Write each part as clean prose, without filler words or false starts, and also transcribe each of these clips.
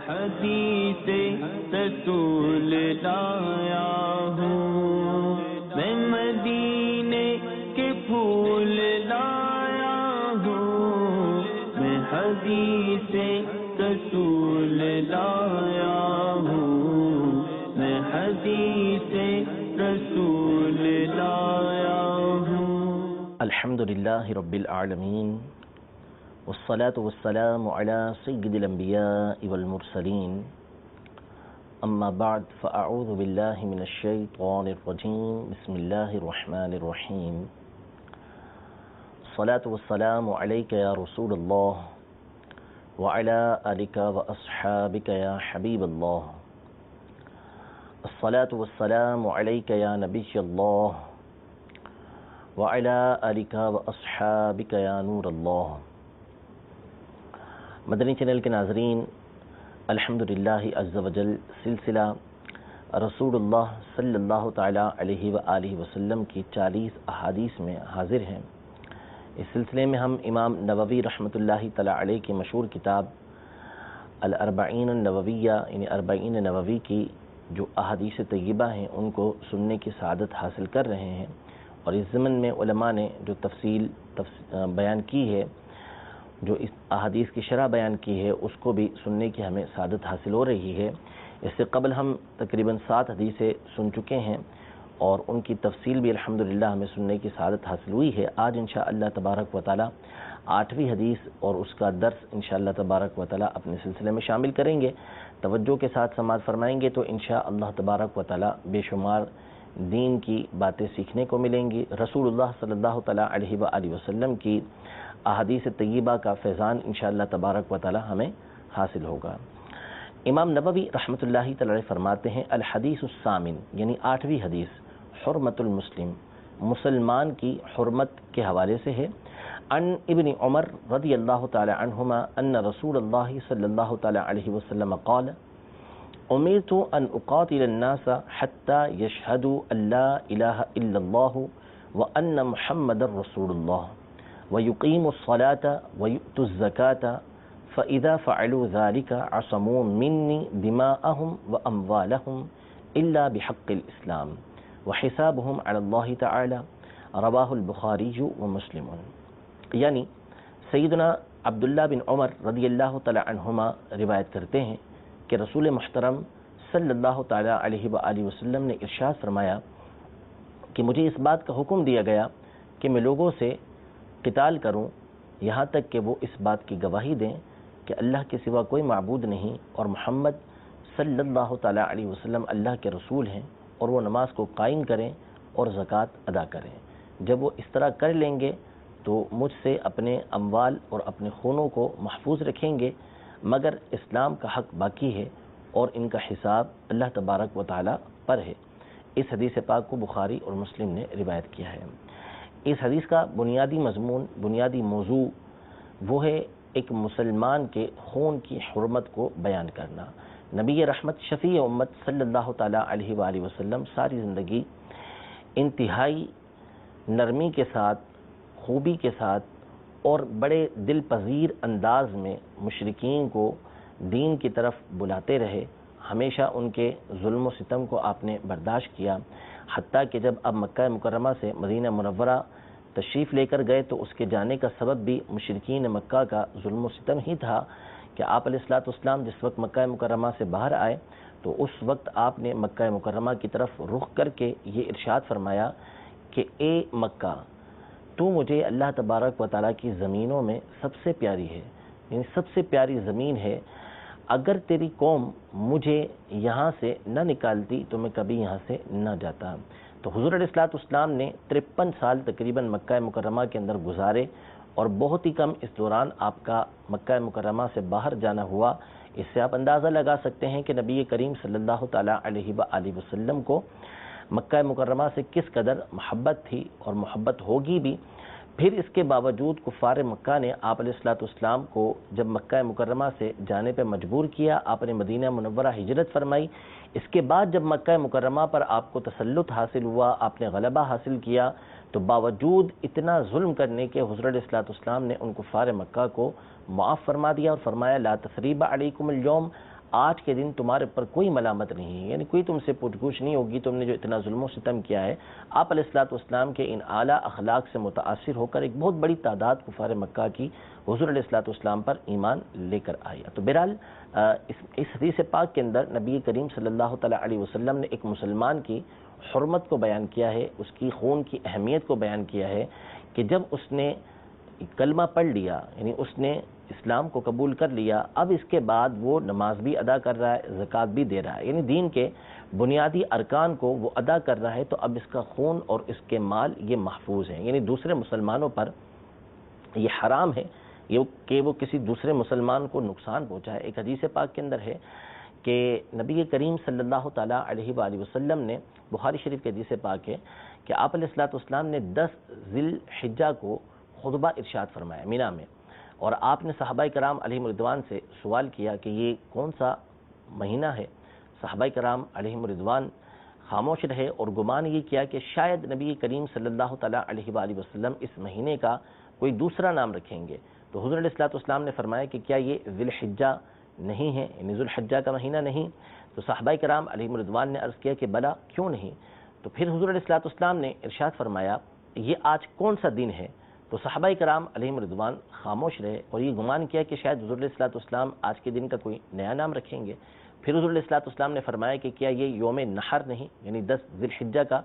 حدیث رسول لایا ہوں، میں مدینے کے پھول لایا ہوں، میں حدیث رسول لایا ہوں، میں حدیث رسول لایا ہوں۔ الحمدللہ رب العالمین، والصلاة والسلام على سید الانبیاء والمرسلین، اما بعد فاعوذ باللہ من الشیطان الرجیم، بسم اللہ الرحمن الرحیم۔ الصلاة والسلام علیک یا رسول اللہ وعلی آلک واصحابک یا حبیب اللہ، الصلاة والسلام علیک یا نبی اللہ وعلی آلک واصحابک یا نور اللہ۔ مدنی چینل کے ناظرین، الحمدللہ عز وجل سلسلہ رسول اللہ صلی اللہ تعالی علیہ وآلہ وسلم کی 40 احادیث میں حاضر ہیں۔ اس سلسلے میں ہم امام نووی رحمۃ اللہ تعالی علیہ کی مشہور کتاب الاربعین النوویہ یعنی 40 نووی کی جو احادیث طیبہ ہیں ان کو سننے کی سعادت حاصل کر رہے ہیں، اور اس ضمن میں علماء نے جو تفصیل بیان کی ہے، جو اس احادیث کی شرح بیان کی ہے، اس کو بھی سننے کی ہمیں سعادت حاصل ہو رہی ہے۔ اس سے قبل ہم تقریباً 7 حدیثیں سن چکے ہیں اور ان کی تفصیل بھی الحمدللہ ہمیں سننے کی سعادت حاصل ہوئی ہے۔ آج انشاءاللہ تبارک و تعالی 8ویں حدیث اور اس کا درس انشاءاللہ تبارک و تعالی اپنے سلسلے میں شامل کریں گے۔ توجہ کے ساتھ سماعت فرمائیں گے تو انشاءاللہ تبارک و تعالی بے شمار دین کی باتیں سیکھنے کو ملیں گی، رسول اللہ صلی اللہ تعالی علیہ وآلہ وسلم کی احادیث طیبہ کا فیضان انشاءاللہ تبارک و تعالی ہمیں حاصل ہوگا۔ امام نووی رحمۃ اللہ تعالی فرماتے ہیں الحدیث الثامن یعنی 8ویں حدیث حرمت المسلم، مسلمان کی حرمت کے حوالے سے ہے۔ عن ابن عمر رضی اللہ تعالی عنہما ان رسول اللہ صلی اللہ تعالی علیہ وسلم قال امرت ان اقاتل الناس حتى يشهدوا ان لا اله الا الله وان محمد رسول الله ويقيموا الصلاة ويؤتوا الزكاة فإذا فعلوا ذلك عصموا مني دماءهم وأموالهم إلا بحق الإسلام وحسابهم على الله تعالى رواه البخاری ومسلم۔ یعنی سیدنا عبداللہ بن عمر رضی اللہ تعالی عنہما روایت کرتے ہیں کہ رسول محترم صلی اللہ تعالی علیہ وآلہ وسلم نے ارشاد فرمایا کہ مجھے اس بات کا حکم دیا گیا کہ میں لوگوں سے قتال کروں یہاں تک کہ وہ اس بات کی گواہی دیں کہ اللہ کے سوا کوئی معبود نہیں اور محمد صلی اللہ تعالی علیہ وسلم اللہ کے رسول ہیں، اور وہ نماز کو قائم کریں اور زکوٰۃ ادا کریں۔ جب وہ اس طرح کر لیں گے تو مجھ سے اپنے اموال اور اپنے خونوں کو محفوظ رکھیں گے، مگر اسلام کا حق باقی ہے اور ان کا حساب اللہ تبارک و تعالی پر ہے۔ اس حدیث پاک کو بخاری اور مسلم نے روایت کیا ہے۔ اس حدیث کا بنیادی مضمون، بنیادی موضوع وہ ہے ایک مسلمان کے خون کی حرمت کو بیان کرنا۔ نبی رحمت شفیع امت صلی اللہ تعالی علیہ وآلہ وسلم ساری زندگی انتہائی نرمی کے ساتھ، خوبی کے ساتھ اور بڑے دل پذیر انداز میں مشرکین کو دین کی طرف بلاتے رہے۔ ہمیشہ ان کے ظلم و ستم کو آپ نے برداشت کیا، حتیٰ کہ جب اب مکہ مکرمہ سے مدینہ منورہ تشریف لے کر گئے تو اس کے جانے کا سبب بھی مشرکین مکہ کا ظلم و ستم ہی تھا کہ آپ علیہ الصلوۃ والسلام جس وقت مکہ مکرمہ سے باہر آئے تو اس وقت آپ نے مکہ مکرمہ کی طرف رخ کر کے یہ ارشاد فرمایا کہ اے مکہ، تو مجھے اللہ تبارک و تعالیٰ کی زمینوں میں سب سے پیاری ہے، یعنی سب سے پیاری زمین ہے، اگر تیری قوم مجھے یہاں سے نہ نکالتی تو میں کبھی یہاں سے نہ جاتا۔ تو حضور علیہ الصلوۃ والسلام نے 53 سال تقریباً مکہ مکرمہ کے اندر گزارے، اور بہت ہی کم اس دوران آپ کا مکہ مکرمہ سے باہر جانا ہوا۔ اس سے آپ اندازہ لگا سکتے ہیں کہ نبی کریم صلی اللہ تعالی علیہ وآلہ وسلم کو مکہ مکرمہ سے کس قدر محبت تھی اور محبت ہوگی بھی۔ پھر اس کے باوجود کفار مکہ نے آپ علیہ الصلوۃ والسلام کو جب مکہ مکرمہ سے جانے پہ مجبور کیا، آپ نے مدینہ منورہ ہجرت فرمائی۔ اس کے بعد جب مکہ مکرمہ پر آپ کو تسلط حاصل ہوا، آپ نے غلبہ حاصل کیا، تو باوجود اتنا ظلم کرنے کے حضور علیہ الصلوۃ والسلام نے ان کفار مکہ کو معاف فرما دیا اور فرمایا لا تثریب علیکم اليوم، آج کے دن تمہارے پر کوئی ملامت نہیں ہے، یعنی کوئی تم سے پوچھ گچھ نہیں ہوگی، تم نے جو اتنا ظلم و ستم کیا ہے۔ آپ علیہ الصلوۃ والسلام کے ان اعلیٰ اخلاق سے متاثر ہو کر ایک بہت بڑی تعداد کفار مکہ کی حضور علیہ الصلوۃ والسلام پر ایمان لے کر آیا۔ تو بہرحال اس حدیث پاک کے اندر نبی کریم صلی اللہ تعالیٰ علیہ وسلم نے ایک مسلمان کی حرمت کو بیان کیا ہے، اس کی خون کی اہمیت کو بیان کیا ہے کہ جب اس نے کلمہ پڑھ لیا، یعنی اس نے اسلام کو قبول کر لیا، اب اس کے بعد وہ نماز بھی ادا کر رہا ہے، زکوٰۃ بھی دے رہا ہے، یعنی دین کے بنیادی ارکان کو وہ ادا کر رہا ہے، تو اب اس کا خون اور اس کے مال یہ محفوظ ہیں، یعنی دوسرے مسلمانوں پر یہ حرام ہے کہ وہ کسی دوسرے مسلمان کو نقصان پہنچائے۔ ایک حدیث پاک کے اندر ہے کہ نبی کریم صلی اللہ تعالیٰ علیہ وآلہ وسلم نے، بخاری شریف کے حدیث پاک ہے کہ آپ علیہ الصلوۃ والسلام نے 10 ذی الحجہ کو خطبہ ارشاد فرمایا مینا میں، اور آپ نے صحابہ کرام علیہم رضوان سے سوال کیا کہ یہ کون سا مہینہ ہے۔ صحابہ کرام علیہم رضوان خاموش رہے اور گمان یہ کیا کہ شاید نبی کریم صلی اللہ تعالیٰ علیہ وآلہ وسلم اس مہینے کا کوئی دوسرا نام رکھیں گے، تو حضور علیہ الصلوۃ والسلام نے فرمایا کہ کیا یہ ذی الحجہ نہیں ہے، یعنی ذی الحجہ کا مہینہ نہیں؟ تو صحابہ کرام علیہم رضوان نے عرض کیا کہ بلا کیوں نہیں؟ تو پھر حضور علیہ الصلوۃ والسلام نے ارشاد فرمایا یہ آج کون سا دن ہے؟ تو صحابہ کرام علیہم رضوان خاموش رہے اور یہ گمان کیا کہ شاید حضور علیہ الصلوۃ والسلام آج کے دن کا کوئی نیا نام رکھیں گے۔ پھر حضور علیہ الصلوۃ والسلام نے فرمایا کہ کیا یہ یوم نحر نہیں، یعنی 10 ذی الحجہ کا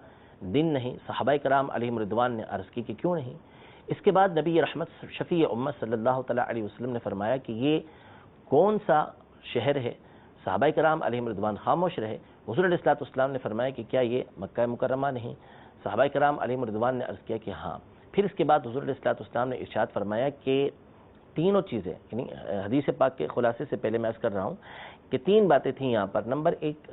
دن نہیں؟ صحابہ کرام علیہم رضوان نے عرض کی کہ کیوں نہیں؟ اس کے بعد نبی رحمت شفیع امت صلی اللہ تعالیٰ علیہ وسلم نے فرمایا کہ یہ کون سا شہر ہے؟ صحابہ کرام علیہم رضوان خاموش رہے۔ حضور علیہ الصلوۃ والسلام نے فرمایا کہ کیا یہ مکہ مکرمہ نہیں؟ صحابہ کرام علیہم رضوان نے عرض کیا کہ ہاں۔ پھر اس کے بعد حضور علیہ الصلوۃ والسلام نے ارشاد فرمایا کہ تینوں چیزیں، یعنی حدیث پاک کے خلاصے سے پہلے میں عرض کر رہا ہوں کہ 3 باتیں تھیں یہاں پر۔ نمبر 1،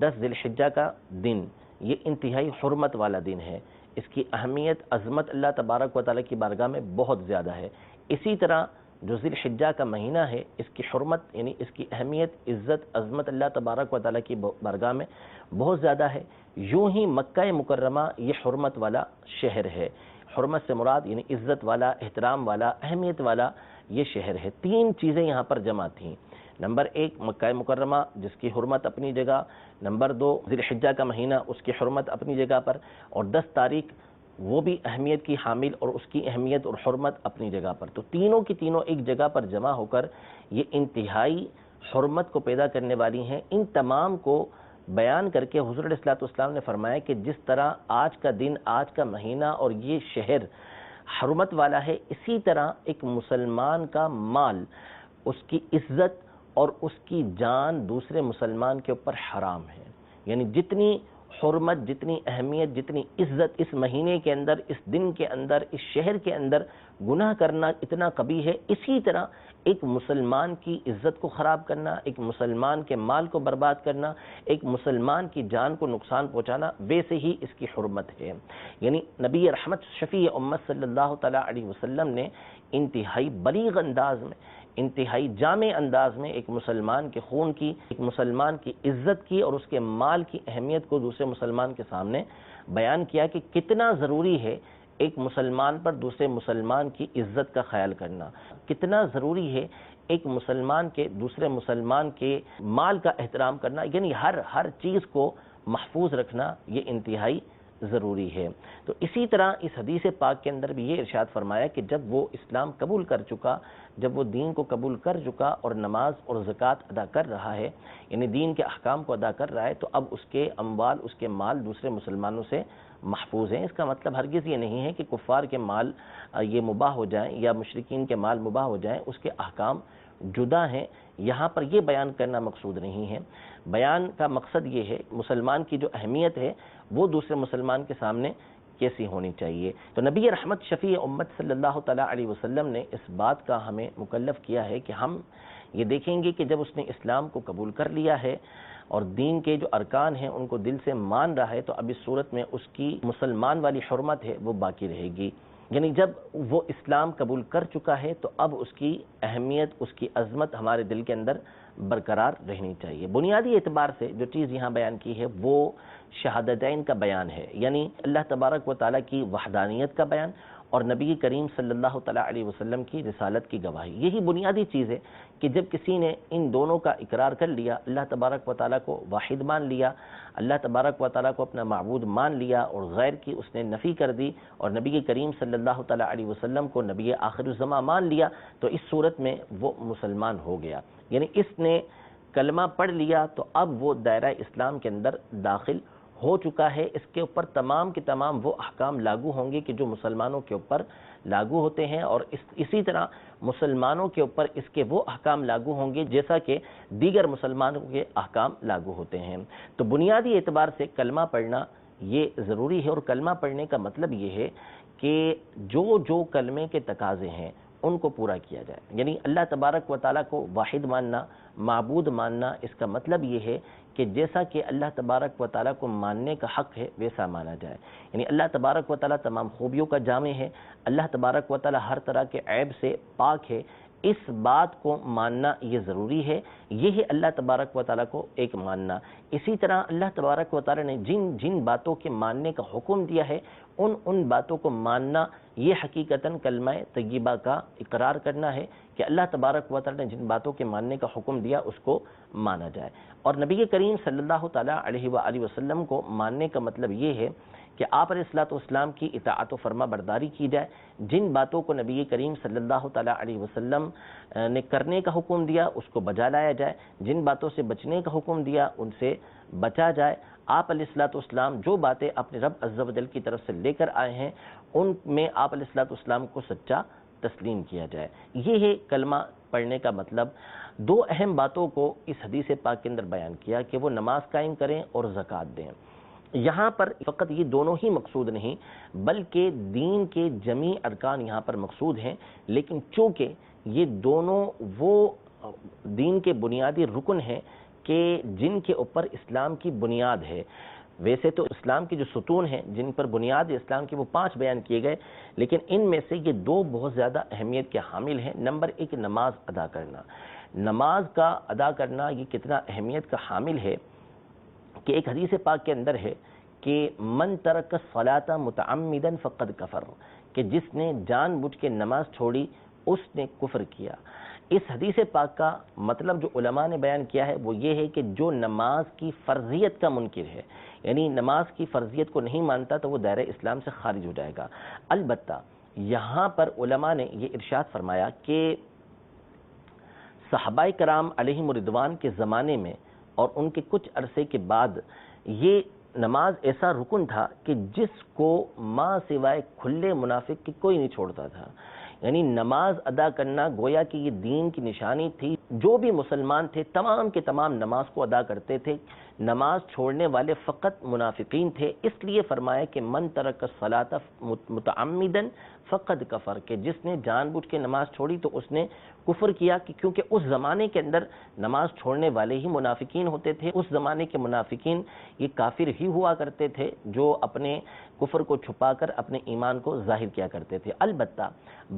10 ذی الحجہ کا دن یہ انتہائی حرمت والا دن ہے، اس کی اہمیت عظمت اللہ تبارک و تعالیٰ کی بارگاہ میں بہت زیادہ ہے۔ اسی طرح جو ذی الحجہ کا مہینہ ہے اس کی حرمت یعنی اس کی اہمیت عزت عظمت اللہ تبارک و تعالیٰ کی بارگاہ میں بہت زیادہ ہے۔ یوں ہی مکہ مکرمہ یہ حرمت والا شہر ہے، حرمت سے مراد یعنی عزت والا، احترام والا، اہمیت والا یہ شہر ہے۔ 3 چیزیں یہاں پر جمع تھیں۔ نمبر 1 مکہ مکرمہ جس کی حرمت اپنی جگہ، نمبر 2 ذی الحجہ کا مہینہ اس کی حرمت اپنی جگہ پر، اور 10 تاریخ وہ بھی اہمیت کی حامل اور اس کی اہمیت اور حرمت اپنی جگہ پر۔ تو تینوں کی تینوں ایک جگہ پر جمع ہو کر یہ انتہائی حرمت کو پیدا کرنے والی ہیں۔ ان تمام کو بیان کر کے حضور علیہ الصلوۃ والسلام نے فرمایا کہ جس طرح آج کا دن، آج کا مہینہ اور یہ شہر حرمت والا ہے، اسی طرح ایک مسلمان کا مال، اس کی عزت اور اس کی جان دوسرے مسلمان کے اوپر حرام ہے۔ یعنی جتنی حرمت، جتنی اہمیت، جتنی عزت اس مہینے کے اندر، اس دن کے اندر، اس شہر کے اندر گناہ کرنا اتنا قبیح ہے، اسی طرح ایک مسلمان کی عزت کو خراب کرنا، ایک مسلمان کے مال کو برباد کرنا، ایک مسلمان کی جان کو نقصان پہنچانا ویسے ہی اس کی حرمت ہے۔ یعنی نبی رحمت شفیع امت صلی اللہ تعالیٰ علیہ وسلم نے انتہائی بلیغ انداز میں، انتہائی جامع انداز میں ایک مسلمان کے خون کی، ایک مسلمان کی عزت کی اور اس کے مال کی اہمیت کو دوسرے مسلمان کے سامنے بیان کیا کہ کتنا ضروری ہے ایک مسلمان پر دوسرے مسلمان کی عزت کا خیال کرنا، کتنا ضروری ہے ایک مسلمان کے دوسرے مسلمان کے مال کا احترام کرنا، یعنی ہر چیز کو محفوظ رکھنا یہ انتہائی ضروری ہے۔ تو اسی طرح اس حدیث پاک کے اندر بھی یہ ارشاد فرمایا کہ جب وہ اسلام قبول کر چکا، جب وہ دین کو قبول کر چکا اور نماز اور زکوٰۃ ادا کر رہا ہے، یعنی دین کے احکام کو ادا کر رہا ہے، تو اب اس کے اموال، اس کے مال دوسرے مسلمانوں سے محفوظ ہیں۔ اس کا مطلب ہرگز یہ نہیں ہے کہ کفار کے مال یہ مباح ہو جائیں یا مشرکین کے مال مباح ہو جائیں، اس کے احکام جدا ہیں۔ یہاں پر یہ بیان کرنا مقصود نہیں ہے، بیان کا مقصد یہ ہے مسلمان کی جو اہمیت ہے وہ دوسرے مسلمان کے سامنے کیسی ہونی چاہیے۔ تو نبی رحمت شفیع امت صلی اللہ تعالیٰ علیہ وسلم نے اس بات کا ہمیں مکلف کیا ہے کہ ہم یہ دیکھیں گے کہ جب اس نے اسلام کو قبول کر لیا ہے اور دین کے جو ارکان ہیں ان کو دل سے مان رہا ہے، تو اب اس صورت میں اس کی مسلمان والی حرمت ہے وہ باقی رہے گی۔ یعنی جب وہ اسلام قبول کر چکا ہے تو اب اس کی اہمیت، اس کی عظمت ہمارے دل کے اندر برقرار رہنی چاہیے۔ بنیادی اعتبار سے جو چیز یہاں بیان کی ہے وہ شہادتین کا بیان ہے، یعنی اللہ تبارک و تعالیٰ کی وحدانیت کا بیان اور نبی کریم صلی اللہ تعالیٰ علیہ وسلم کی رسالت کی گواہی۔ یہی بنیادی چیز ہے کہ جب کسی نے ان دونوں کا اقرار کر لیا، اللہ تبارک و تعالیٰ کو واحد مان لیا، اللہ تبارک و تعالیٰ کو اپنا معبود مان لیا، اور غیر کی اس نے نفی کر دی، اور نبی کریم صلی اللہ تعالیٰ علیہ وسلم کو نبی آخر الزماں مان لیا، تو اس صورت میں وہ مسلمان ہو گیا۔ یعنی اس نے کلمہ پڑھ لیا تو اب وہ دائرہ اسلام کے اندر داخل ہو چکا ہے۔ اس کے اوپر تمام کے تمام وہ احکام لاگو ہوں گے کہ جو مسلمانوں کے اوپر لاگو ہوتے ہیں، اور اسی طرح مسلمانوں کے اوپر اس کے وہ احکام لاگو ہوں گے جیسا کہ دیگر مسلمانوں کے احکام لاگو ہوتے ہیں۔ تو بنیادی اعتبار سے کلمہ پڑھنا یہ ضروری ہے، اور کلمہ پڑھنے کا مطلب یہ ہے کہ جو کلمے کے تقاضے ہیں ان کو پورا کیا جائے۔ یعنی اللہ تبارک و تعالیٰ کو واحد ماننا، معبود ماننا، اس کا مطلب یہ ہے کہ جیسا کہ اللہ تبارک و تعالیٰ کو ماننے کا حق ہے ویسا مانا جائے۔ یعنی اللہ تبارک و تعالیٰ تمام خوبیوں کا جامع ہے، اللہ تبارک و تعالیٰ ہر طرح کے عیب سے پاک ہے، اس بات کو ماننا یہ ضروری ہے۔ یہ ہے اللہ تبارک و تعالیٰ کو ایک ماننا۔ اسی طرح اللہ تبارک و تعالیٰ نے جن باتوں کے ماننے کا حکم دیا ہے ان باتوں کو ماننا، یہ حقیقتاً کلمہ طیبہ کا اقرار کرنا ہے کہ اللہ تبارک و تعالیٰ نے جن باتوں کے ماننے کا حکم دیا اس کو مانا جائے۔ اور نبی کریم صلی اللہ تعالیٰ علیہ وآلہ وسلم کو ماننے کا مطلب یہ ہے کہ آپ علیہ الصلوۃ والسلام کی اطاعت و فرما برداری کی جائے، جن باتوں کو نبی کریم صلی اللہ تعالیٰ علیہ وسلم نے کرنے کا حکم دیا اس کو بجا لایا جائے، جن باتوں سے بچنے کا حکم دیا ان سے بچا جائے۔ آپ علیہ الصلوۃ والسلام جو باتیں اپنے رب عز و جل کی طرف سے لے کر آئے ہیں ان میں آپ علیہ الصلوۃ والسلام کو سچا تسلیم کیا جائے۔ یہ ہے کلمہ پڑھنے کا مطلب۔ دو اہم باتوں کو اس حدیث پاک کے اندر بیان کیا کہ وہ نماز قائم کریں اور زکوٰۃ دیں۔ یہاں پر فقط یہ دونوں ہی مقصود نہیں بلکہ دین کے جمیع ارکان یہاں پر مقصود ہیں، لیکن چونکہ یہ دونوں وہ دین کے بنیادی رکن ہیں کہ جن کے اوپر اسلام کی بنیاد ہے۔ ویسے تو اسلام کی جو ستون ہیں جن پر بنیاد اسلام کی وہ 5 بیان کیے گئے، لیکن ان میں سے یہ 2 بہت زیادہ اہمیت کے حامل ہیں۔ نمبر 1 نماز ادا کرنا۔ نماز کا ادا کرنا یہ کتنا اہمیت کا حامل ہے کہ ایک حدیث پاک کے اندر ہے کہ من ترک الصلاۃ متعمدا فقد کفر، کہ جس نے جان بوجھ کے نماز چھوڑی اس نے کفر کیا۔ اس حدیث پاک کا مطلب جو علماء نے بیان کیا ہے وہ یہ ہے کہ جو نماز کی فرضیت کا منکر ہے، یعنی نماز کی فرضیت کو نہیں مانتا تو وہ دائرہ اسلام سے خارج ہو جائے گا۔ البتہ یہاں پر علماء نے یہ ارشاد فرمایا کہ صحابہ کرام علیہم رضوان کے زمانے میں اور ان کے کچھ عرصے کے بعد یہ نماز ایسا رکن تھا کہ جس کو ماں سوائے کھلے منافق کی کوئی نہیں چھوڑتا تھا۔ یعنی نماز ادا کرنا گویا کہ یہ دین کی نشانی تھی۔ جو بھی مسلمان تھے تمام کے تمام نماز کو ادا کرتے تھے، نماز چھوڑنے والے فقط منافقین تھے۔ اس لیے فرمایا کہ من ترک الصلاۃ متعمدا فقد کفر، کہ جس نے جان بوجھ کے نماز چھوڑی تو اس نے کفر کیا، کیونکہ اس زمانے کے اندر نماز چھوڑنے والے ہی منافقین ہوتے تھے۔ اس زمانے کے منافقین یہ کافر ہی ہوا کرتے تھے جو اپنے کفر کو چھپا کر اپنے ایمان کو ظاہر کیا کرتے تھے۔ البتہ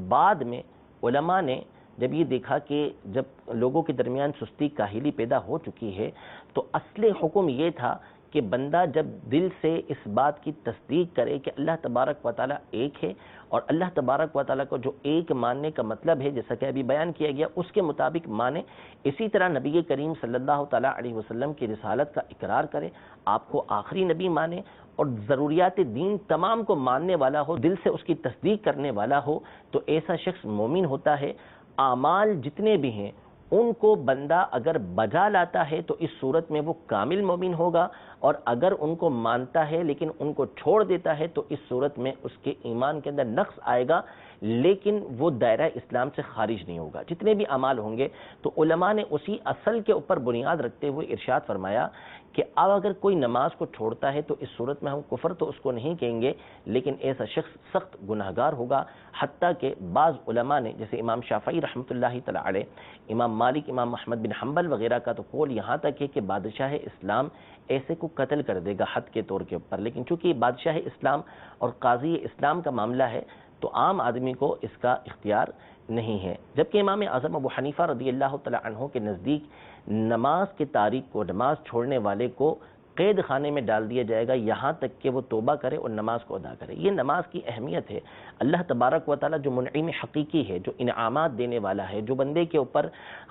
بعد میں علماء نے جب یہ دیکھا کہ جب لوگوں کے درمیان سستی کاہلی پیدا ہو چکی ہے تو اصل حکم یہ تھا کہ بندہ جب دل سے اس بات کی تصدیق کرے کہ اللہ تبارک و تعالیٰ ایک ہے، اور اللہ تبارک و تعالیٰ کو جو ایک ماننے کا مطلب ہے جیسا کہ ابھی بیان کیا گیا اس کے مطابق مانے، اسی طرح نبی کریم صلی اللہ تعالیٰ علیہ وسلم کی رسالت کا اقرار کرے، آپ کو آخری نبی مانے، اور ضروریات دین تمام کو ماننے والا ہو، دل سے اس کی تصدیق کرنے والا ہو، تو ایسا شخص مومن ہوتا ہے۔ اعمال جتنے بھی ہیں ان کو بندہ اگر بجا لاتا ہے تو اس صورت میں وہ کامل مومن ہوگا، اور اگر ان کو مانتا ہے لیکن ان کو چھوڑ دیتا ہے تو اس صورت میں اس کے ایمان کے اندر نقص آئے گا، لیکن وہ دائرہ اسلام سے خارج نہیں ہوگا۔ جتنے بھی اعمال ہوں گے تو علماء نے اسی اصل کے اوپر بنیاد رکھتے ہوئے ارشاد فرمایا کہ اب اگر کوئی نماز کو چھوڑتا ہے تو اس صورت میں ہم کفر تو اس کو نہیں کہیں گے، لیکن ایسا شخص سخت گناہگار ہوگا۔ حتیٰ کہ بعض علماء نے جیسے امام شافعی رحمۃ اللہ تعالی علیہ، امام مالک، امام محمد بن حنبل وغیرہ کا تو قول یہاں تک ہے کہ بادشاہ اسلام ایسے کو قتل کر دے گا حد کے طور کے اوپر، لیکن چونکہ بادشاہ اسلام اور قاضی اسلام کا معاملہ ہے تو عام آدمی کو اس کا اختیار نہیں ہے۔ جبکہ امام اعظم ابو حنیفہ رضی اللہ تعالی عنہ کے نزدیک نماز کے تارک کو، نماز چھوڑنے والے کو قید خانے میں ڈال دیا جائے گا یہاں تک کہ وہ توبہ کرے اور نماز کو ادا کرے۔ یہ نماز کی اہمیت ہے۔ اللہ تبارک و تعالیٰ جو منعم حقیقی ہے، جو انعامات دینے والا ہے، جو بندے کے اوپر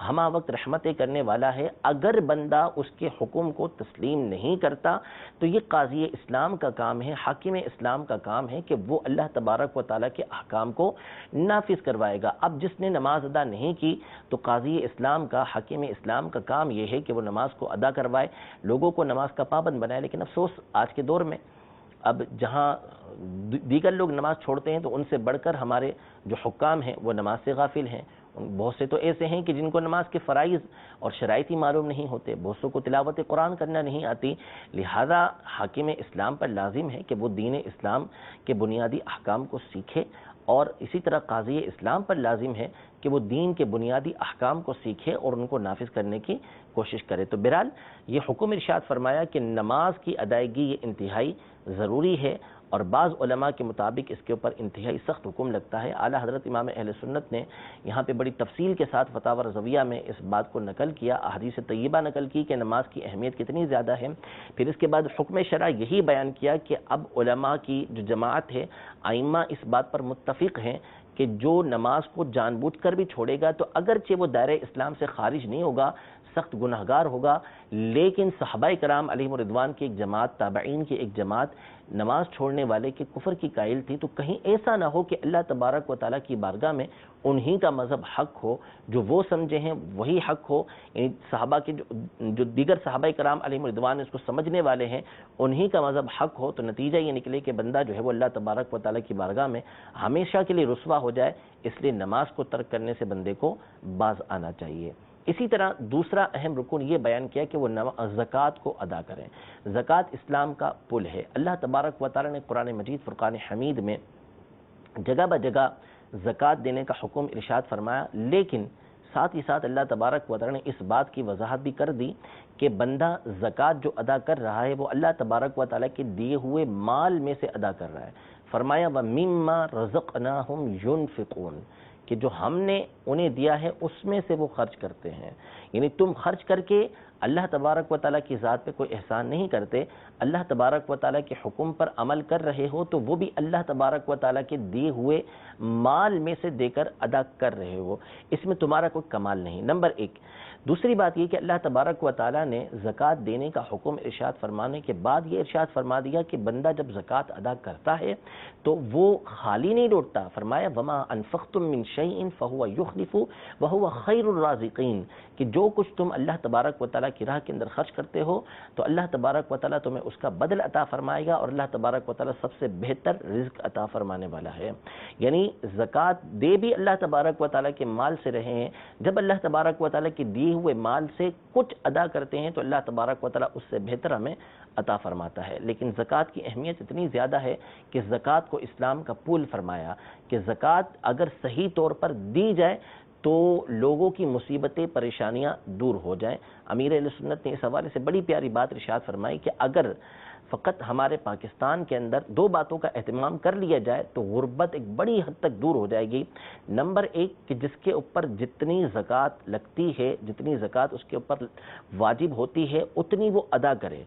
ہمہ وقت رحمتیں کرنے والا ہے، اگر بندہ اس کے حکم کو تسلیم نہیں کرتا تو یہ قاضی اسلام کا کام ہے، حاکم اسلام کا کام ہے کہ وہ اللہ تبارک و تعالیٰ کے احکام کو نافذ کروائے گا۔ اب جس نے نماز ادا نہیں کی تو قاضی اسلام کا، حاکم اسلام کا کام یہ ہے کہ وہ نماز کو ادا کروائے، لوگوں کو نماز کا پابند بنائے۔ لیکن افسوس آج کے دور میں اب جہاں دیگر لوگ نماز چھوڑتے ہیں تو ان سے بڑھ کر ہمارے جو حکام ہیں وہ نماز سے غافل ہیں۔ بہت سے تو ایسے ہیں کہ جن کو نماز کے فرائض اور شرائط ہی معلوم نہیں ہوتے، بہت سو کو تلاوت قرآن کرنا نہیں آتی۔ لہذا حاکم اسلام پر لازم ہے کہ وہ دین اسلام کے بنیادی احکام کو سیکھے، اور اسی طرح قاضی اسلام پر لازم ہے کہ وہ دین کے بنیادی احکام کو سیکھے اور ان کو نافذ کرنے کی کوشش کرے۔ تو بہرحال یہ حکم ارشاد فرمایا کہ نماز کی ادائیگی یہ انتہائی ضروری ہے، اور بعض علماء کے مطابق اس کے اوپر انتہائی سخت حکم لگتا ہے۔ اعلیٰ حضرت امام اہل سنت نے یہاں پہ بڑی تفصیل کے ساتھ فتاوی رضویہ میں اس بات کو نقل کیا، احادیث طیبہ نقل کی کہ نماز کی اہمیت کتنی زیادہ ہے۔ پھر اس کے بعد حکم شرع یہی بیان کیا کہ اب علماء کی جو جماعت ہے، ائمہ اس بات پر متفق ہیں کہ جو نماز کو جان بوجھ کر بھی چھوڑے گا تو اگرچہ وہ دائرہ اسلام سے خارج نہیں ہوگا، سخت گناہگار ہوگا، لیکن صحابہ کرام علیہم رضوان کی ایک جماعت، تابعین کی ایک جماعت نماز چھوڑنے والے کے کفر کی قائل تھی، تو کہیں ایسا نہ ہو کہ اللہ تبارک و تعالیٰ کی بارگاہ میں انہی کا مذہب حق ہو، جو وہ سمجھے ہیں وہی حق ہو، صحابہ کے جو دیگر صحابہ کرام علیہم رضوان اس کو سمجھنے والے ہیں انہی کا مذہب حق ہو، تو نتیجہ یہ نکلے کہ بندہ جو ہے وہ اللہ تبارک و تعالیٰ کی بارگاہ میں ہمیشہ کے لیے رسوا ہو جائے۔ اس لیے نماز کو ترک کرنے سے بندے کو باز آنا چاہیے۔ اسی طرح دوسرا اہم رکن یہ بیان کیا کہ وہ زکوٰۃ کو ادا کریں۔ زکوٰۃ اسلام کا پل ہے۔ اللہ تبارک و تعالیٰ نے قرآن مجید فرقان حمید میں جگہ بہ جگہ زکوٰۃ دینے کا حکم ارشاد فرمایا، لیکن ساتھ ہی ساتھ اللہ تبارک و تعالیٰ نے اس بات کی وضاحت بھی کر دی کہ بندہ زکوٰۃ جو ادا کر رہا ہے وہ اللہ تبارک و تعالیٰ کے دیے ہوئے مال میں سے ادا کر رہا ہے۔ فرمایا وَمِمَّا رَزَقْنَاهُمْ يُنْفِقُونَ، کہ جو ہم نے انہیں دیا ہے اس میں سے وہ خرچ کرتے ہیں۔ یعنی تم خرچ کر کے اللہ تبارک و تعالیٰ کی ذات پہ کوئی احسان نہیں کرتے، اللہ تبارک و تعالیٰ کے حکم پر عمل کر رہے ہو تو وہ بھی اللہ تبارک و تعالیٰ کے دیے ہوئے مال میں سے دے کر ادا کر رہے ہو، اس میں تمہارا کوئی کمال نہیں۔ نمبر ایک۔ دوسری بات یہ کہ اللہ تبارک و تعالیٰ نے زکوٰۃ دینے کا حکم ارشاد فرمانے کے بعد یہ ارشاد فرما دیا کہ بندہ جب زکوٰۃ ادا کرتا ہے تو وہ خالی نہیں لوٹتا۔ فرمایا وَمَا أَنفَقْتُم مِّن شَيْءٍ فَهُوَ يُخْلِفُ وَهُوَ خَيْرُ الرَّازِقِينَ، کہ جو کچھ تم اللہ تبارک و تعالیٰ کی راہ کے اندر خرچ کرتے ہو تو اللہ تبارک و تعالیٰ تمہیں اس کا بدل عطا فرمائے گا، اور اللہ تبارک و تعالیٰ سب سے بہتر رزق عطا فرمانے والا ہے۔ یعنی زکوٰۃ دے بھی اللہ تبارک و تعالیٰ کے مال سے رہے ہیں، جب اللہ تبارک و تعالیٰ کے دیے ہوئے مال سے کچھ ادا کرتے ہیں تو اللہ تبارک و تعالیٰ اس سے بہتر ہمیں عطا فرماتا ہے۔ لیکن زکوٰۃ کی اہمیت اتنی زیادہ ہے کہ زکوٰۃ کو اسلام کا پول فرمایا کہ زکوٰۃ اگر صحیح طور پر دی جائے تو لوگوں کی مصیبتیں، پریشانیاں دور ہو جائیں۔ امیر اہل سنت نے اس حوالے سے بڑی پیاری بات ارشاد فرمائی کہ اگر فقط ہمارے پاکستان کے اندر دو باتوں کا اہتمام کر لیا جائے تو غربت ایک بڑی حد تک دور ہو جائے گی۔ نمبر ایک کہ جس کے اوپر جتنی زکوٰۃ لگتی ہے، جتنی زکوٰۃ اس کے اوپر واجب ہوتی ہے اتنی وہ ادا کرے،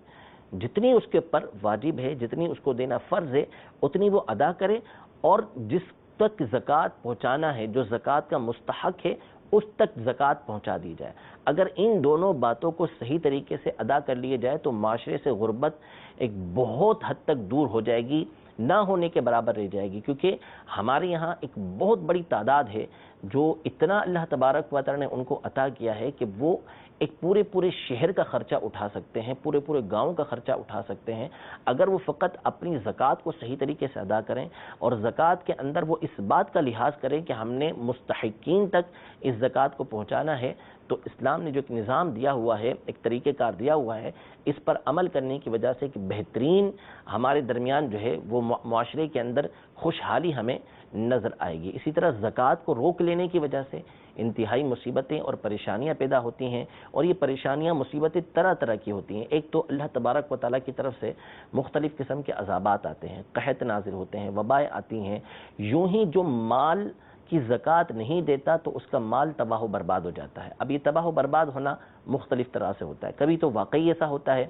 جتنی اس کے اوپر واجب ہے، جتنی اس کو دینا فرض ہے اتنی وہ ادا کرے، اور جس تک زکوٰۃ پہنچانا ہے، جو زکوٰۃ کا مستحق ہے اس تک زکوٰۃ پہنچا دی جائے۔ اگر ان دونوں باتوں کو صحیح طریقے سے ادا کر لیے جائے تو معاشرے سے غربت ایک بہت حد تک دور ہو جائے گی، نہ ہونے کے برابر رہ جائے گی، کیونکہ ہمارے یہاں ایک بہت بڑی تعداد ہے جو اتنا اللہ تبارک و تعالیٰ نے ان کو عطا کیا ہے کہ وہ ایک پورے شہر کا خرچہ اٹھا سکتے ہیں، پورے گاؤں کا خرچہ اٹھا سکتے ہیں، اگر وہ فقط اپنی زکوٰۃ کو صحیح طریقے سے ادا کریں اور زکوٰۃ کے اندر وہ اس بات کا لحاظ کریں کہ ہم نے مستحقین تک اس زکوٰۃ کو پہنچانا ہے۔ تو اسلام نے جو ایک نظام دیا ہوا ہے، ایک طریقہ کار دیا ہوا ہے، اس پر عمل کرنے کی وجہ سے کہ بہترین ہمارے درمیان جو ہے وہ معاشرے کے اندر خوشحالی ہمیں نظر آئے گی۔ اسی طرح زکوٰۃ کو روک لینے کی وجہ سے انتہائی مصیبتیں اور پریشانیاں پیدا ہوتی ہیں، اور یہ پریشانیاں مصیبتیں طرح کی ہوتی ہیں۔ ایک تو اللہ تبارک و تعالیٰ کی طرف سے مختلف قسم کے عذابات آتے ہیں، قحط نازل ہوتے ہیں، وبائیں آتی ہیں۔ یوں ہی جو مال کی زکوٰۃ نہیں دیتا تو اس کا مال تباہ و برباد ہو جاتا ہے۔ اب یہ تباہ و برباد ہونا مختلف طرح سے ہوتا ہے، کبھی تو واقعی ایسا ہوتا ہے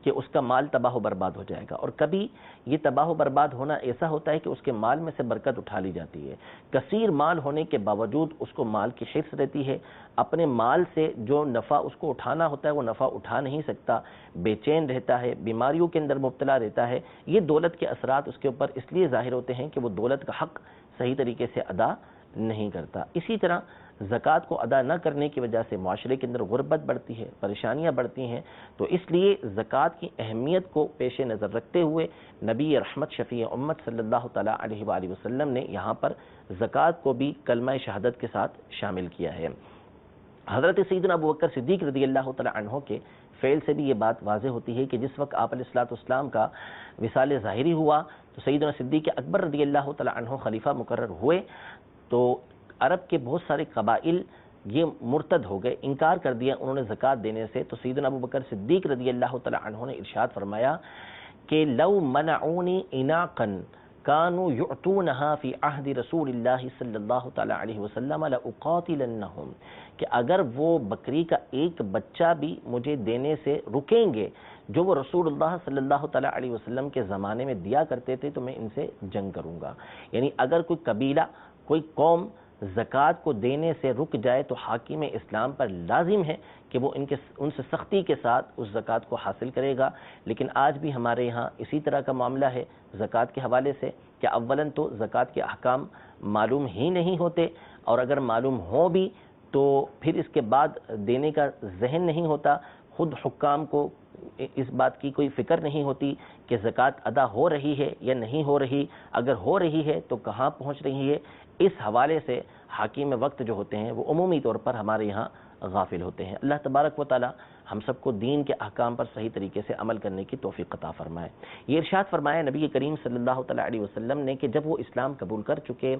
کہ اس کا مال تباہ و برباد ہو جائے گا، اور کبھی یہ تباہ و برباد ہونا ایسا ہوتا ہے کہ اس کے مال میں سے برکت اٹھا لی جاتی ہے۔ کثیر مال ہونے کے باوجود اس کو مال کی حرص رہتی ہے، اپنے مال سے جو نفع اس کو اٹھانا ہوتا ہے وہ نفع اٹھا نہیں سکتا، بے چین رہتا ہے، بیماریوں کے اندر مبتلا رہتا ہے۔ یہ دولت کے اثرات اس کے اوپر اس لیے ظاہر ہوتے ہیں کہ وہ دولت کا حق صحیح طریقے سے ادا نہیں کرتا۔ اسی طرح زکوٰۃ کو ادا نہ کرنے کی وجہ سے معاشرے کے اندر غربت بڑھتی ہے، پریشانیاں بڑھتی ہیں، تو اس لیے زکوٰۃ کی اہمیت کو پیش نظر رکھتے ہوئے نبی رحمت شفیع امت صلی اللہ تعالیٰ علیہ وآلہ وسلم نے یہاں پر زکوٰۃ کو بھی کلمہ شہادت کے ساتھ شامل کیا ہے۔ حضرت سیدنا ابوبکر صدیق رضی اللہ تعالیٰ عنہ کے فعل سے بھی یہ بات واضح ہوتی ہے کہ جس وقت آپ علیہ الصلوۃ کا وصال ظاہری ہوا تو سیدنا صدیق اکبر رضی اللہ تعالیٰ عنہ خلیفہ مقرر ہوئے، تو عرب کے بہت سارے قبائل یہ مرتد ہو گئے، انکار کر دیا انہوں نے زکوٰۃ دینے سے۔ تو سیدنا ابوبکر صدیق رضی اللہ تعالیٰ عنہ نے ارشاد فرمایا کہ لو منعونی اناقا كانوا يعطونها في عهد رسول اللہ صلی اللہ تعالیٰ علیہ وسلم لأقاتلنهم، کہ اگر وہ بکری کا ایک بچہ بھی مجھے دینے سے رکیں گے جو وہ رسول اللہ صلی اللہ تعالیٰ علیہ وسلم کے زمانے میں دیا کرتے تھے، تو میں ان سے جنگ کروں گا۔ یعنی اگر کوئی قبیلہ، کوئی قوم زکوٰۃ کو دینے سے رک جائے تو حاکم اسلام پر لازم ہے کہ وہ ان سے سختی کے ساتھ اس زکوٰۃ کو حاصل کرے گا۔ لیکن آج بھی ہمارے یہاں اسی طرح کا معاملہ ہے زکوٰۃ کے حوالے سے کہ اولاً تو زکوٰۃ کے احکام معلوم ہی نہیں ہوتے، اور اگر معلوم ہوں بھی تو پھر اس کے بعد دینے کا ذہن نہیں ہوتا، خود حکام کو اس بات کی کوئی فکر نہیں ہوتی کہ زکوٰۃ ادا ہو رہی ہے یا نہیں ہو رہی، اگر ہو رہی ہے تو کہاں پہنچ رہی ہے۔ اس حوالے سے حاکم وقت جو ہوتے ہیں وہ عمومی طور پر ہمارے یہاں غافل ہوتے ہیں۔ اللہ تبارک و تعالی ہم سب کو دین کے احکام پر صحیح طریقے سے عمل کرنے کی توفیق عطا فرمائے۔ یہ ارشاد فرمایا نبی کریم صلی اللہ تعالیٰ علیہ وسلم نے کہ جب وہ اسلام قبول کر چکے،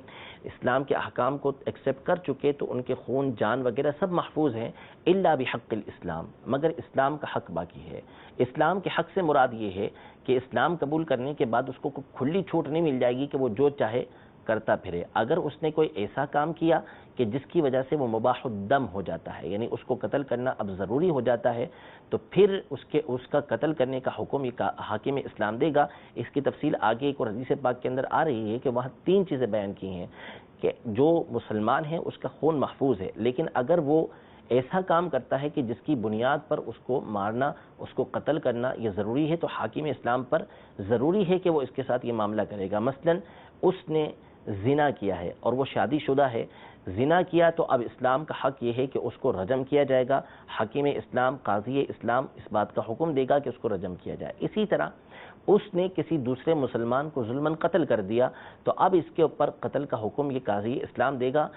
اسلام کے احکام کو ایکسیپٹ کر چکے، تو ان کے خون، جان وغیرہ سب محفوظ ہیں، الا بحق الاسلام، مگر اسلام کا حق باقی ہے۔ اسلام کے حق سے مراد یہ ہے کہ اسلام قبول کرنے کے بعد اس کو کھلی چھوٹ نہیں مل جائے گی کہ وہ جو چاہے کرتا پھرے۔ اگر اس نے کوئی ایسا کام کیا کہ جس کی وجہ سے وہ مباح الدم ہو جاتا ہے، یعنی اس کو قتل کرنا اب ضروری ہو جاتا ہے، تو پھر اس کا قتل کرنے کا حکم یہ حاکم اسلام دے گا۔ اس کی تفصیل آگے ایک اور حدیث پاک کے اندر آ رہی ہے کہ وہاں 3 چیزیں بیان کی ہیں کہ جو مسلمان ہے اس کا خون محفوظ ہے، لیکن اگر وہ ایسا کام کرتا ہے کہ جس کی بنیاد پر اس کو مارنا، اس کو قتل کرنا یہ ضروری ہے، تو حاکم اسلام پر ضروری ہے کہ وہ اس کے ساتھ یہ معاملہ کرے گا۔ مثلا اس نے زنا کیا ہے اور وہ شادی شدہ ہے، زنا کیا، تو اب اسلام کا حق یہ ہے کہ اس کو رجم کیا جائے گا۔ حاکم اسلام، قاضی اسلام اس بات کا حکم دے گا کہ اس کو رجم کیا جائے۔ اسی طرح اس نے کسی دوسرے مسلمان کو ظلماً قتل کر دیا، تو اب اس کے اوپر قتل کا حکم یہ قاضی اسلام دے گا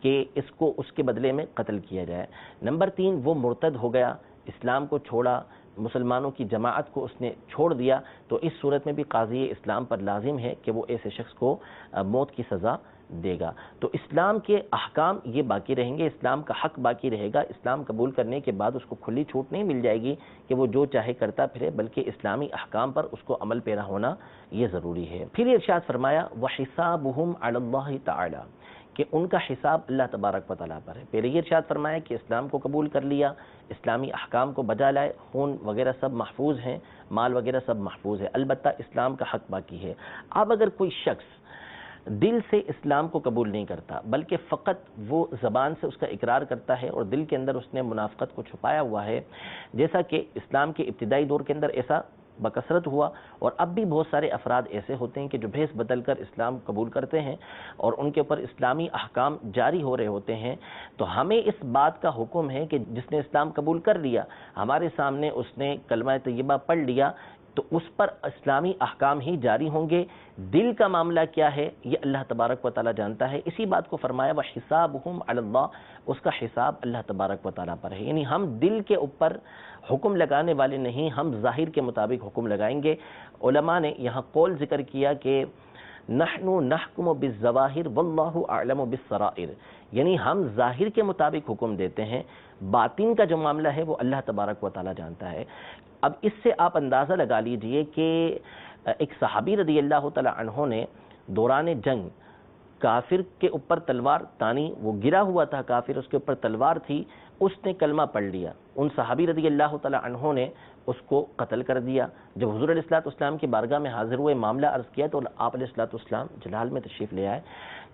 کہ اس کو اس کے بدلے میں قتل کیا جائے۔ نمبر 3، وہ مرتد ہو گیا، اسلام کو چھوڑا، مسلمانوں کی جماعت کو اس نے چھوڑ دیا، تو اس صورت میں بھی قاضی اسلام پر لازم ہے کہ وہ ایسے شخص کو موت کی سزا دے گا۔ تو اسلام کے احکام یہ باقی رہیں گے، اسلام کا حق باقی رہے گا۔ اسلام قبول کرنے کے بعد اس کو کھلی چھوٹ نہیں مل جائے گی کہ وہ جو چاہے کرتا پھرے، بلکہ اسلامی احکام پر اس کو عمل پیرا ہونا یہ ضروری ہے۔ پھر ارشاد فرمایا وَحِسَابُهُمْ عَلَى اللَّهِ تَعَالَى، کہ ان کا حساب اللہ تبارک و تعالیٰ پر ہے۔ پہلے یہ ارشاد فرمایا کہ اسلام کو قبول کر لیا، اسلامی احکام کو بجا لائے، خون وغیرہ سب محفوظ ہیں، مال وغیرہ سب محفوظ ہے، البتہ اسلام کا حق باقی ہے۔ اب اگر کوئی شخص دل سے اسلام کو قبول نہیں کرتا، بلکہ فقط وہ زبان سے اس کا اقرار کرتا ہے اور دل کے اندر اس نے منافقت کو چھپایا ہوا ہے، جیسا کہ اسلام کے ابتدائی دور کے اندر ایسا بکثرت ہوا، اور اب بھی بہت سارے افراد ایسے ہوتے ہیں کہ جو بھیس بدل کر اسلام قبول کرتے ہیں اور ان کے اوپر اسلامی احکام جاری ہو رہے ہوتے ہیں، تو ہمیں اس بات کا حکم ہے کہ جس نے اسلام قبول کر لیا، ہمارے سامنے اس نے کلمہ طیبہ پڑھ لیا، تو اس پر اسلامی احکام ہی جاری ہوں گے۔ دل کا معاملہ کیا ہے یہ اللہ تبارک و تعالیٰ جانتا ہے۔ اسی بات کو فرمایا وَحِسَابُهُمْ عَلَى اللَّهِ، اس کا حساب اللہ تبارک و تعالیٰ پر ہے، یعنی ہم دل کے اوپر حکم لگانے والے نہیں، ہم ظاہر کے مطابق حکم لگائیں گے۔ علماء نے یہاں قول ذکر کیا کہ نحن نحکم بالظواہر واللہ اعلم بالسرائر، یعنی ہم ظاہر کے مطابق حکم دیتے ہیں، باطن کا جو معاملہ ہے وہ اللہ تبارک و تعالیٰ جانتا ہے۔ اب اس سے آپ اندازہ لگا لیجئے کہ ایک صحابی رضی اللہ تعالیٰ عنہ نے دوران جنگ کافر کے اوپر تلوار تانی، وہ گرا ہوا تھا کافر، اس کے اوپر تلوار تھی، اس نے کلمہ پڑھ لیا، ان صحابی رضی اللہ تعالی عنہ نے اس کو قتل کر دیا۔ جب حضور علیہ الصلوۃ والسلام کی بارگاہ میں حاضر ہوئے، معاملہ عرض کیا تو آپ علیہ الصلوۃ والسلام جلال میں تشریف لے آئے،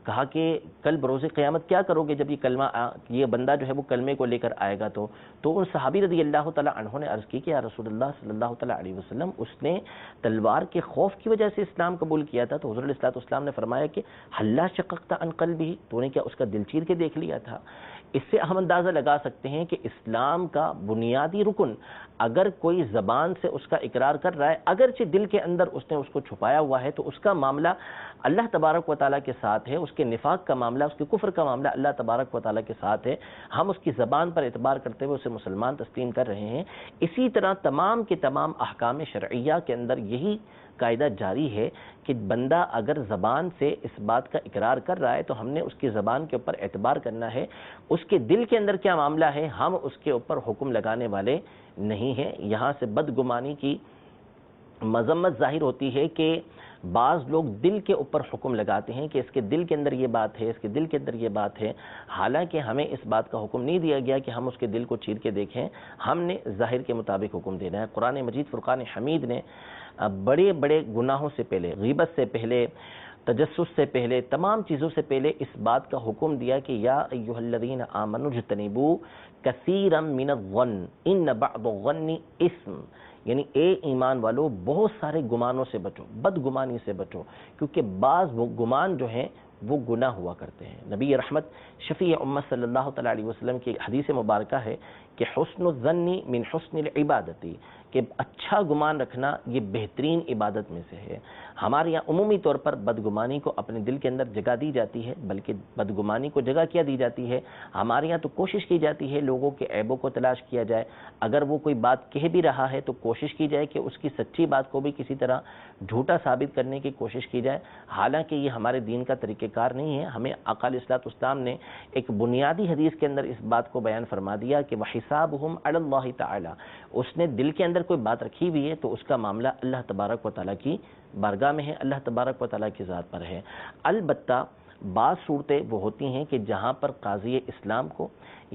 کہا کہ کل بروز قیامت کیا کرو گے جب یہ بندہ جو ہے وہ کلمے کو لے کر آئے گا تو ان صحابی رضی اللہ تعالی عنہ نے عرض کی کہ یا رسول اللہ صلی اللہ تعالی علیہ وسلم، اس نے تلوار کے خوف کی وجہ سے اسلام قبول کیا تھا۔ تو حضور علیہ الصلوۃ والسلام نے فرمایا کہ حلا شققت عن قلبہ، تو نے کیا اس کا دل چیر کے دیکھ لیا تھا؟ اس سے ہم اندازہ لگا سکتے ہیں کہ اسلام کا بنیادی رکن اگر کوئی زبان سے اس کا اقرار کر رہا ہے، اگرچہ دل کے اندر اس نے اس کو چھپایا ہوا ہے، تو اس کا معاملہ اللہ تبارک و تعالیٰ کے ساتھ ہے، اس کے نفاق کا معاملہ، اس کے کفر کا معاملہ اللہ تبارک و تعالیٰ کے ساتھ ہے۔ ہم اس کی زبان پر اعتبار کرتے ہوئے اسے مسلمان تسلیم کر رہے ہیں۔ اسی طرح تمام کے تمام احکام شرعیہ کے اندر یہی قاعدہ جاری ہے کہ بندہ اگر زبان سے اس بات کا اقرار کر رہا ہے تو ہم نے اس کی زبان کے اوپر اعتبار کرنا ہے، اس کے دل کے اندر کیا معاملہ ہے ہم اس کے اوپر حکم لگانے والے نہیں ہیں۔ یہاں سے بدگمانی کی مذمت ظاہر ہوتی ہے کہ بعض لوگ دل کے اوپر حکم لگاتے ہیں کہ اس کے دل کے اندر یہ بات ہے، اس کے دل کے اندر یہ بات ہے، حالانکہ ہمیں اس بات کا حکم نہیں دیا گیا کہ ہم اس کے دل کو چیر کے دیکھیں، ہم نے ظاہر کے مطابق حکم دینا ہے۔ قرآن مجید فرقان حمید نے بڑے بڑے گناہوں سے پہلے، غیبت سے پہلے، تجسس سے پہلے، تمام چیزوں سے پہلے اس بات کا حکم دیا کہ یا ایھا الذین آمنوا اجتنبوا کثیرا من الظن ان بعض الظن اسم، یعنی اے ایمان والو بہت سارے گمانوں سے بچو، بدگمانی سے بچو، کیونکہ بعض وہ گمان جو ہیں وہ گناہ ہوا کرتے ہیں۔ نبی رحمت شفیع امت صلی اللہ تعالی علیہ وسلم کی حدیث مبارکہ ہے کہ حسن الظن من حسن العبادتی، کہ اچھا گمان رکھنا یہ بہترین عبادت میں سے ہے۔ ہمارے یہاں عمومی طور پر بدگمانی کو اپنے دل کے اندر جگہ دی جاتی ہے، بلکہ بدگمانی کو جگہ کیا دی جاتی ہے، ہمارے یہاں تو کوشش کی جاتی ہے لوگوں کے عیبوں کو تلاش کیا جائے، اگر وہ کوئی بات کہہ بھی رہا ہے تو کوشش کی جائے کہ اس کی سچی بات کو بھی کسی طرح جھوٹا ثابت کرنے کی کوشش کی جائے، حالانکہ یہ ہمارے دین کا طریقہ کار نہیں ہے۔ ہمیں آقا علیہ الصلوۃ والسلام نے ایک بنیادی حدیث کے اندر اس بات کو بیان فرما دیا کہ وَحِسَابُهُمْ عَلَى اللَّهِ تَعَالَى، اس نے دل کے اندر کوئی بات رکھی ہوئی ہے تو اس کا معاملہ اللہ تبارک و تعالیٰ کی بارگاہ میں ہے، اللہ تبارک و تعالیٰ کی ذات پر ہے۔ البتہ بعض صورتیں وہ ہوتی ہیں کہ جہاں پر قاضی اسلام کو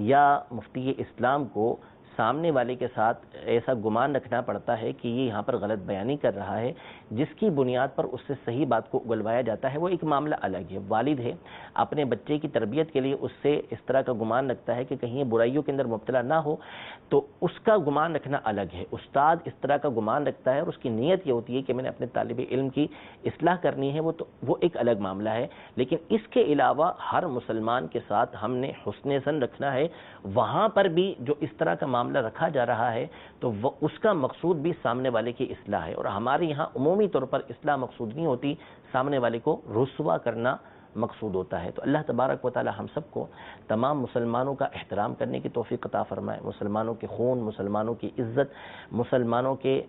یا مفتی اسلام کو سامنے والے کے ساتھ ایسا گمان رکھنا پڑتا ہے کہ یہ یہاں پر غلط بیانی کر رہا ہے، جس کی بنیاد پر اس سے صحیح بات کو اگلوایا جاتا ہے، وہ ایک معاملہ الگ ہے۔ والد ہے، اپنے بچے کی تربیت کے لیے اس سے اس طرح کا گمان رکھتا ہے کہ کہیں یہ برائیوں کے اندر مبتلا نہ ہو، تو اس کا گمان رکھنا الگ ہے۔ استاد اس طرح کا گمان رکھتا ہے اور اس کی نیت یہ ہوتی ہے کہ میں نے اپنے طالب علم کی اصلاح کرنی ہے، وہ ایک الگ معاملہ ہے۔ لیکن اس کے علاوہ ہر مسلمان کے ساتھ ہم نے حسن ظن رکھنا ہے، وہاں پر بھی جو اس طرح کا معاملہ رکھا جا رہا ہے تو اس کا مقصود بھی سامنے والے کی اصلاح ہے، اور ہمارے یہاں عمومی طور پر اصلاح مقصود نہیں ہوتی، سامنے والے کو رسوا کرنا مقصود ہوتا ہے۔ تو اللہ تبارک و تعالی ہم سب کو تمام مسلمانوں کا احترام کرنے کی توفیق عطا فرمائے، مسلمانوں کے خون، مسلمانوں کی عزت، مسلمانوں کے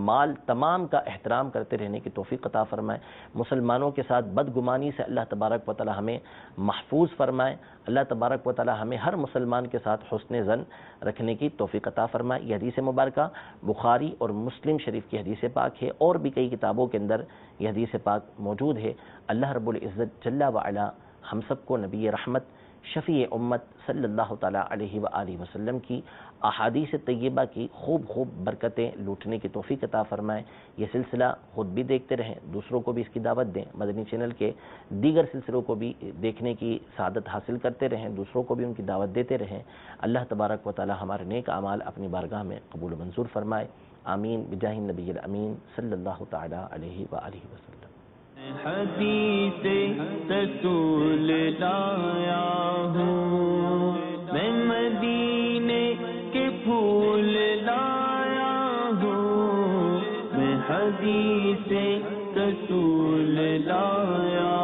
مال تمام کا احترام کرتے رہنے کی توفیق عطا فرمائے، مسلمانوں کے ساتھ بدگمانی سے اللہ تبارک و تعالی ہمیں محفوظ فرمائے، اللہ تبارک و تعالی ہمیں ہر مسلمان کے ساتھ حسن ظن رکھنے کی توفیق عطا فرمائے۔ یہ حدیث مبارکہ بخاری اور مسلم شریف کی حدیث پاک ہے، اور بھی کئی کتابوں کے اندر یہ حدیث پاک موجود ہے۔ اللہ رب العزت جل وعلا ہم سب کو نبی رحمت شفیع امت صلی اللہ تعالیٰ علیہ وآلہ وسلم کی احادیث طیبہ کی خوب برکتیں لوٹنے کی توفیق عطا فرمائے۔ یہ سلسلہ خود بھی دیکھتے رہیں، دوسروں کو بھی اس کی دعوت دیں، مدنی چینل کے دیگر سلسلوں کو بھی دیکھنے کی سعادت حاصل کرتے رہیں، دوسروں کو بھی ان کی دعوت دیتے رہیں۔ اللہ تبارک و تعالی ہمارے نیک اعمال اپنی بارگاہ میں قبول و منظور فرمائے، آمین بجاہ النبی الامین صلی اللہ تعالیٰ علیہ وآلہ وسلم۔ حدیث رسول لایا ہوں، میں مدینے کے پھول لایا ہوں، میں حدیث رسول لایا